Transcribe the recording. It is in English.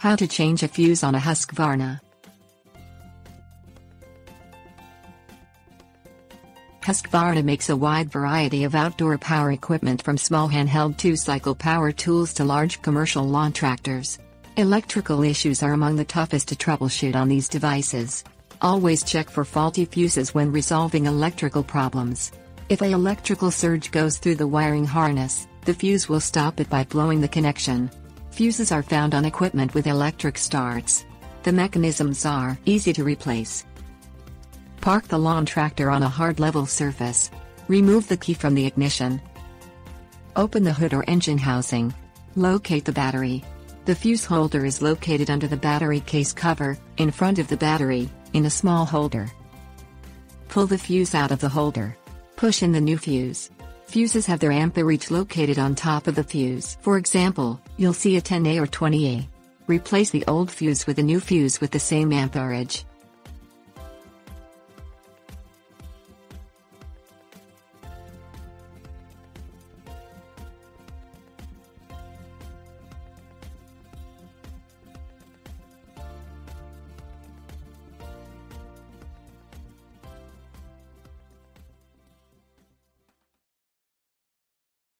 How to change a fuse on a Husqvarna. Husqvarna makes a wide variety of outdoor power equipment from small handheld 2-cycle power tools to large commercial lawn tractors. Electrical issues are among the toughest to troubleshoot on these devices. Always check for faulty fuses when resolving electrical problems. If an electrical surge goes through the wiring harness, the fuse will stop it by blowing the connection. Fuses are found on equipment with electric starts. The mechanisms are easy to replace. Park the lawn tractor on a hard level surface. Remove the key from the ignition. Open the hood or engine housing. Locate the battery. The fuse holder is located under the battery case cover, in front of the battery, in a small holder. Pull the fuse out of the holder. Push in the new fuse. Fuses have their amperage located on top of the fuse. For example, you'll see a 10A or 20A. Replace the old fuse with a new fuse with the same amperage.